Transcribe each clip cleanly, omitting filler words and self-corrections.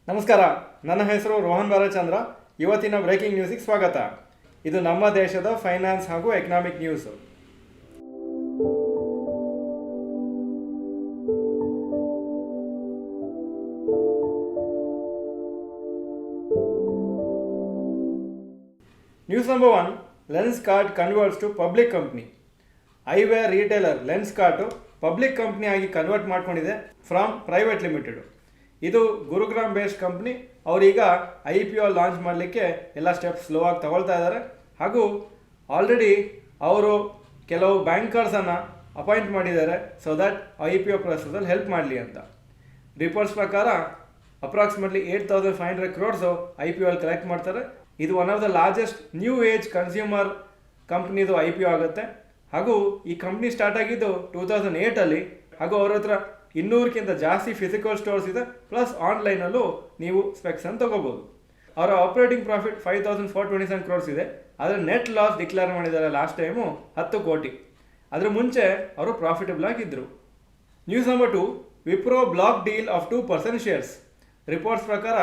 ನಮಸ್ಕಾರ, ನನ್ನ ಹೆಸರು ರೋಹನ್ ಬಾಲಚಂದ್ರ. ಇವತ್ತಿನ ಬ್ರೇಕಿಂಗ್ ನ್ಯೂಸಿಗೆ ಸ್ವಾಗತ. ಇದು ನಮ್ಮ ದೇಶದ ಫೈನಾನ್ಸ್ ಹಾಗೂ economic news. News number 1, Lenskart converts to public company. Eyewear retailer Lenskart public company ಆಗಿ ಕನ್ವರ್ಟ್ ಮಾಡ್ಕೊಂಡಿದೆ ಫ್ರಮ್ ಪ್ರೈವೇಟ್ ಲಿಮಿಟೆಡ್. ಇದು ಗುರುಗ್ರಾಮ್ ಬೇಸ್ಡ್ ಕಂಪ್ನಿ. ಅವರೀಗ IPO ಲಾಂಚ್ ಮಾಡಲಿಕ್ಕೆ ಎಲ್ಲ ಸ್ಟೆಪ್ಸ್ ಸ್ಲೋ ಆಗಿ ತಗೊಳ್ತಾ ಇದ್ದಾರೆ. ಹಾಗೂ ಆಲ್ರೆಡಿ ಅವರು ಕೆಲವು ಬ್ಯಾಂಕರ್ಸನ್ನು ಅಪಾಯಿಂಟ್ ಮಾಡಿದ್ದಾರೆ ಸೊ ದಟ್ IPO ಪ್ರೊಸೆಸಲ್ಲಿ ಹೆಲ್ಪ್ ಮಾಡಲಿ ಅಂತ. ರಿಪೋರ್ಟ್ಸ್ ಪ್ರಕಾರ ಅಪ್ರಾಕ್ಸಿಮೇಟ್ಲಿ 8,500 crores IPO ಅಲ್ಲಿ ಕಲೆಕ್ಟ್ ಮಾಡ್ತಾರೆ. ಇದು one of the largest new age consumer ಕಂಪ್ನಿದು IPO ಆಗುತ್ತೆ. ಹಾಗೂ ಈ ಕಂಪ್ನಿ ಸ್ಟಾರ್ಟ್ ಆಗಿದ್ದು 2008 ಹಾಗೂ ಅವ್ರ ಹತ್ರ 200ಕ್ಕಿಂತ ಜಾಸ್ತಿ ಫಿಸಿಕಲ್ ಸ್ಟೋರ್ಸ್ ಇದೆ, ಪ್ಲಸ್ ಆನ್ಲೈನಲ್ಲೂ ನೀವು ಸ್ಪೆಕ್ಸನ್ನು ತೊಗೋಬೋದು. ಅವರ ಆಪರೇಟಿಂಗ್ ಪ್ರಾಫಿಟ್ 5,427 crores ಇದೆ. ಆದರೆ ನೆಟ್ ಲಾಸ್ ಡಿಕ್ಲೇರ್ ಮಾಡಿದ್ದಾರೆ ಲಾಸ್ಟ್ ಟೈಮು 10 ಕೋಟಿ. ಅದ್ರ ಮುಂಚೆ ಅವರು ಪ್ರಾಫಿಟಬಲ್ ಆಗಿದ್ದರು. News number 2, Wipro block deal of 2% shares. Reports ಪ್ರಕಾರ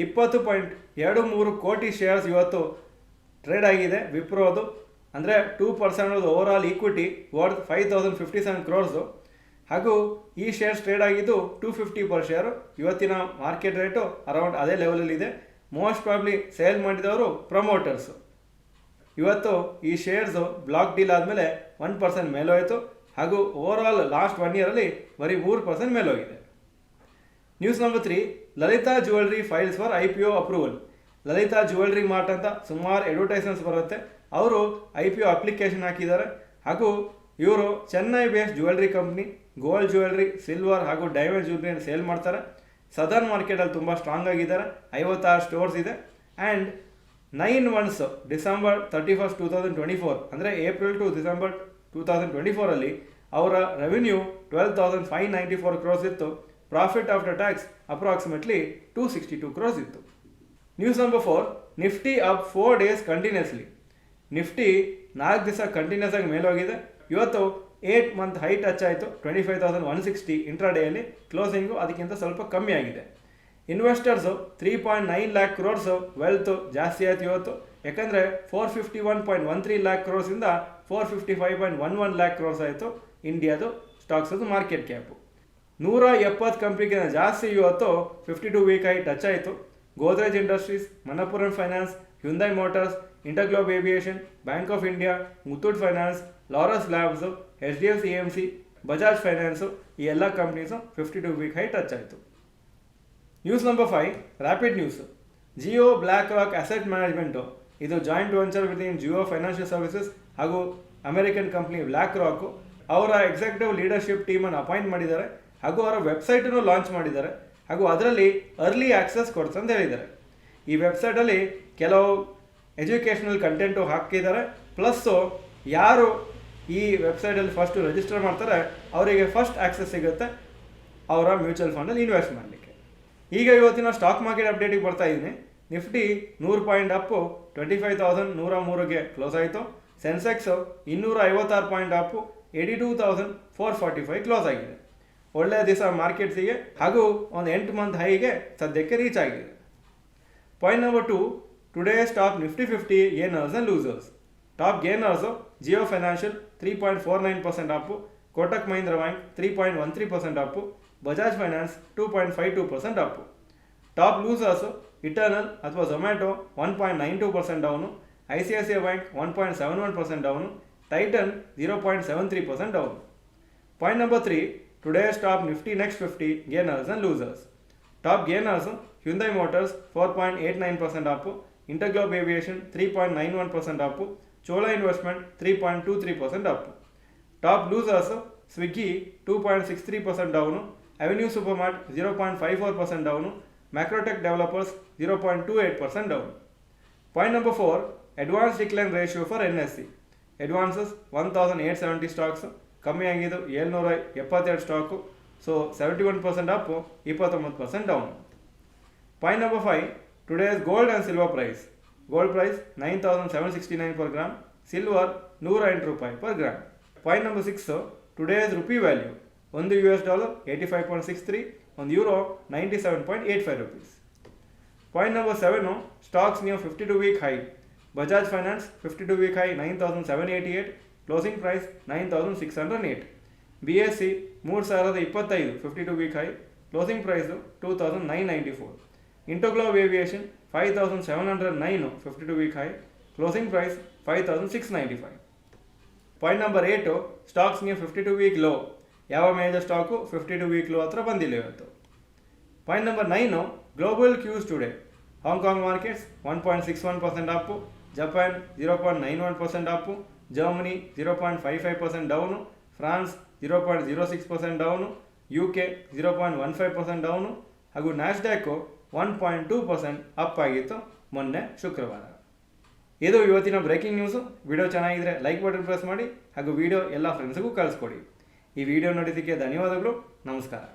20.23 ಕೋಟಿ ಶೇರ್ಸ್ ಇವತ್ತು ಟ್ರೇಡ್ ಆಗಿದೆ ವಿಪ್ರೋದು. ಅಂದರೆ 2% over all equity worth 5,057 crores. ಹಾಗೂ ಈ ಶೇರ್ಸ್ ಟ್ರೇಡ್ ಆಗಿದ್ದು 250 ಪರ್ ಶೇರು. ಇವತ್ತಿನ ಮಾರ್ಕೆಟ್ ರೇಟು ಅರೌಂಡ್ ಅದೇ ಲೆವೆಲಲ್ಲಿದೆ. ಮೋಸ್ಟ್ ಪ್ರಾಬ್ಲಿ ಸೇಲ್ ಮಾಡಿದವರು ಪ್ರಮೋಟರ್ಸು. ಇವತ್ತು ಈ ಶೇರ್ಸು ಬ್ಲಾಕ್ ಡೀಲ್ ಆದಮೇಲೆ 1% ಮೇಲೋಯಿತು. ಹಾಗೂ ಓವರ್ ಆಲ್ ಲಾಸ್ಟ್ 1 year ಬರೀ 3% ಮೇಲೋಗಿದೆ. News number 3, Lalitha jewellery files for IPO approval. Lalitha jewellery mart ಅಂತ ಸುಮಾರು ಅಡ್ವರ್ಟೈಸ್ಮೆಂಟ್ಸ್ ಬರುತ್ತೆ. ಅವರು IPO ಅಪ್ಲಿಕೇಶನ್ ಹಾಕಿದ್ದಾರೆ. ಹಾಗೂ ಇವರು Chennai based jewellery company. Gold jewellery, silver ಹಾಗೂ ಡೈಮಂಡ್ ಜ್ಯುವೆಲ್ರಿಯನ್ನು ಸೇಲ್ ಮಾಡ್ತಾರೆ. ಸದರ್ನ್ ಮಾರ್ಕೆಟಲ್ಲಿ ತುಂಬ ಸ್ಟ್ರಾಂಗ್ ಆಗಿದ್ದಾರೆ. 56 ಸ್ಟೋರ್ಸ್ ಇದೆ. ಆ್ಯಂಡ್ 9 months ಡಿಸೆಂಬರ್ 31st, 2024 ಅಂದರೆ ಏಪ್ರಿಲ್ ಟು ಡಿಸೆಂಬರ್ 2024 ಅವರ ರೆವಿನ್ಯೂ 12,594 crores ಇತ್ತು. Profit after tax approximately 262 crores ಇತ್ತು. News number 4, Nifty up 4 days continuously. Nifty 4 ದಿವಸ ಕಂಟಿನ್ಯೂಸ್ ಆಗಿ ಮೇಲೋಗಿದೆ. ಇವತ್ತು 8 month ಹೈ ಟಚ್ ಆಯಿತು. 25,160 ಇಂಟ್ರಾಡೇಯಲ್ಲಿ. ಕ್ಲೋಸಿಂಗು ಅದಕ್ಕಿಂತ ಸ್ವಲ್ಪ ಕಮ್ಮಿ ಆಗಿದೆ. ಇನ್ವೆಸ್ಟರ್ಸು 3.9 lakh crores ವೆಲ್ತು ಜಾಸ್ತಿ ಆಯಿತು ಇವತ್ತು. ಯಾಕಂದರೆ 451.13 lakh crores ಇಂದ 455.11 lakh crores ಆಯಿತು ಇಂಡಿಯಾದು ಸ್ಟಾಕ್ಸದು ಮಾರ್ಕೆಟ್ ಕ್ಯಾಪು. 170 ಕಂಪ್ನಿಗಿಂತ ಜಾಸ್ತಿ ಇವತ್ತು 52 ವೀಕ್ ಹೈ ಟಚ್ ಆಯಿತು. Godrej Industries, Manappuram Finance, Hyundai Motors, InterGlobe Aviation, Bank of India, Muthoot Finance, Laurus Labs, HDFC AMC, Bajaj Finance, ಈ ಎಲ್ಲ ಕಂಪ್ನೀಸು 52 ವೀಕ್ ಹೈ ಟಚ್ ಆಯಿತು. News number 5, rapid news. Jio BlackRock Asset Management ಇದು joint venture within Jio Financial Services ಹಾಗೂ American company BlackRock. ಅವರ executive leadership ಟೀಮನ್ನು appoint ಮಾಡಿದ್ದಾರೆ. ಹಾಗೂ ಅವರ ವೆಬ್ಸೈಟನ್ನು ಲಾಂಚ್ ಮಾಡಿದ್ದಾರೆ. ಹಾಗೂ ಅದರಲ್ಲಿ ಅರ್ಲಿ ಆಕ್ಸೆಸ್ ಕೊಡ್ತು ಅಂತ ಹೇಳಿದ್ದಾರೆ. ಈ ವೆಬ್ಸೈಟಲ್ಲಿ ಕೆಲವು ಎಜುಕೇಷನಲ್ ಕಂಟೆಂಟು ಹಾಕಿದ್ದಾರೆ. ಪ್ಲಸ್ಸು ಯಾರು ಈ ವೆಬ್ಸೈಟಲ್ಲಿ ಫಸ್ಟು ರಿಜಿಸ್ಟರ್ ಮಾಡ್ತಾರೆ ಅವರಿಗೆ ಫಸ್ಟ್ ಆಕ್ಸೆಸ್ ಸಿಗುತ್ತೆ ಅವರ ಮ್ಯೂಚುವಲ್ ಫಂಡಲ್ಲಿ ಇನ್ವೆಸ್ಟ್ ಮಾಡಲಿಕ್ಕೆ. ಈಗ ಇವತ್ತಿನ ಸ್ಟಾಕ್ ಮಾರ್ಕೆಟ್ ಅಪ್ಡೇಟಿಗೆ ಬರ್ತಾ ಇದ್ದೀನಿ. ನಿಫ್ಟಿ 100 ಪಾಯಿಂಟ್ ಅಪ್ಪು 25,103ಗೆ ಕ್ಲೋಸ್ ಆಯಿತು. ಸೆನ್ಸೆಕ್ಸು 256 ಪಾಯಿಂಟ್ ಅಪ್ಪು 82,445 ಕ್ಲೋಸ್ ಆಗಿದೆ. ಒಳ್ಳೆಯ ದಿವಸ ಮಾರ್ಕೆಟ್ಸಿಗೆ. ಹಾಗೂ ಒಂದು 8 month ಹೈಗೆ ಸದ್ಯಕ್ಕೆ ರೀಚ್ ಆಗಿದೆ. Point number 2, today's top Nifty 50 gainers and losers. Top gainers Jio Financial 3.49% up, Kotak Mahindra bank 3.13% up, Bajaj Finance 2.52% up. Top losers Eternal ಅಥವಾ Zomato 1.92% down, ICICI bank 1.71% down, Titan 0.73% down. Point number 3, today's top Nifty next 50 gainers and losers. Top gainers Hyundai Motors 4.89% up, InterGlobe Aviation 3.91% up, Chola investment 3.23% up. Top losers Swiggy 2.63% down, Avenue Super Mart 0.54% down, Macrotech Developers 0.28% down. Point number 4, advance decline ratio for NSE. Advances 1,870 stocks, ಕಮ್ಮಿ ಆಗಿದ್ದು 772 stock. So 71% up, 29% down. Point number 5, today's gold and silver price. Gold price 9,769 per gram, silver $108 per gram. Point number 6, today's rupee value. $1 $85.63, €97.85. Point number 7, stocks near 52-week high. Bajaj Finance 52-week high 9,788, closing price 9,608. BSC 3025 52-week high, closing price 2,994. Interglobe Aviation 5,709 52-week high, closing price 5,695. Point number 8, stocks near 52-week low. ಯಾವ major stock 52-week low ಹತ್ರ ಬಂದಿಲ್ಲ ಇವತ್ತು. Point number 9, global Qs today. Hong Kong markets 1.61% up, Japan 0.91% up, Germany 0.55% down, France 0.06% down, UK 0.15% down ಹಾಗೂ Nasdaq 1.2% up ಆಗಿತ್ತು ಮೊನ್ನೆ ಶುಕ್ರವಾರ. ಇದು ಇವತ್ತಿನ ಬ್ರೇಕಿಂಗ್ ನ್ಯೂಸು. ವಿಡಿಯೋ ಚೆನ್ನಾಗಿದ್ರೆ ಲೈಕ್ ಬಟನ್ ಪ್ರೆಸ್ ಮಾಡಿ ಹಾಗೂ ವಿಡಿಯೋ ಎಲ್ಲ ಫ್ರೆಂಡ್ಸ್ಗೂ ಕಳಿಸ್ಕೊಡಿ. ಈ ವಿಡಿಯೋ ನೋಡಿದ್ದಕ್ಕೆ ಧನ್ಯವಾದಗಳು. ನಮಸ್ಕಾರ.